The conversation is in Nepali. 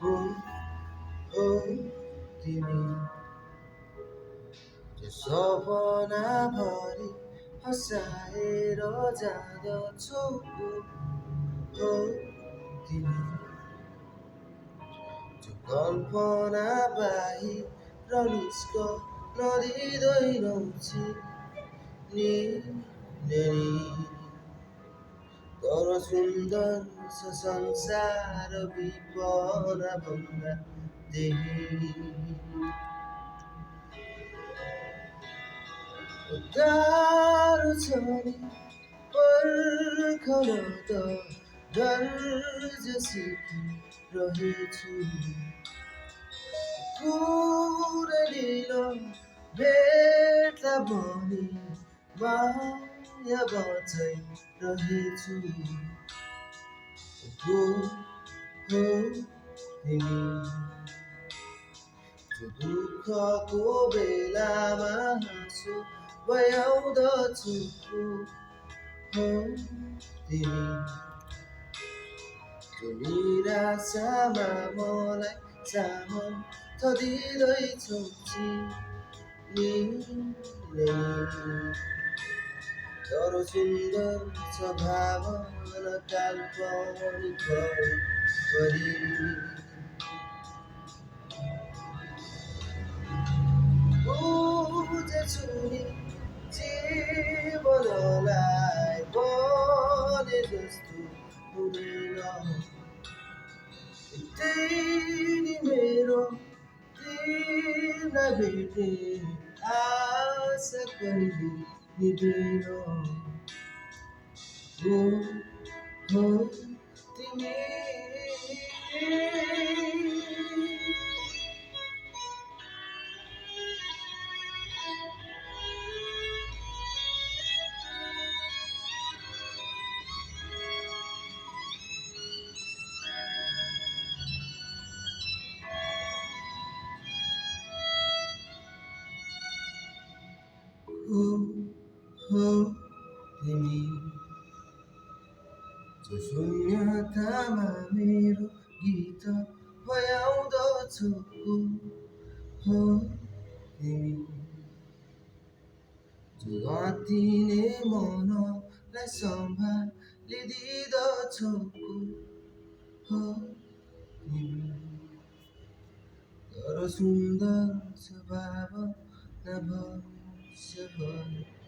हो हो तिमी त्यो सपनाभरि हँसाएर जाँदछौ हो तिमी त्यो कल्पना बाहिर नदिँदैनौ चिनिने तर सुन्दर छ संसार विपना भन्दा देही गाह्रो छ नि पर्खन त धैर्य सिकिरहेछु पुरै ढिलो भेट्ला भनी माया बचाइरहेछु हो हो तिमी जो दुःखको बेलामा हाँसो भयाउँदछु हो तिमी जो निराशामा मलाई सामन थदिँदैछौ चिनिने तर सुन्दर छ भावना काल्पनिक भरि बुझेछु नि जीवनलाई भने जस्तो हुँदैन तिमी मेरो तिमीलाई भेट्ने आशा कहिले निभेन हो हो तिमी हो हो तिमी जो शून्यतामा मेरो गीत बजाउँदछु हो तिमी जो आत्तिने मनलाई सम्हालिदिँदछौ हो तिमी तर सुन्दर छ भावना भविष्यभरि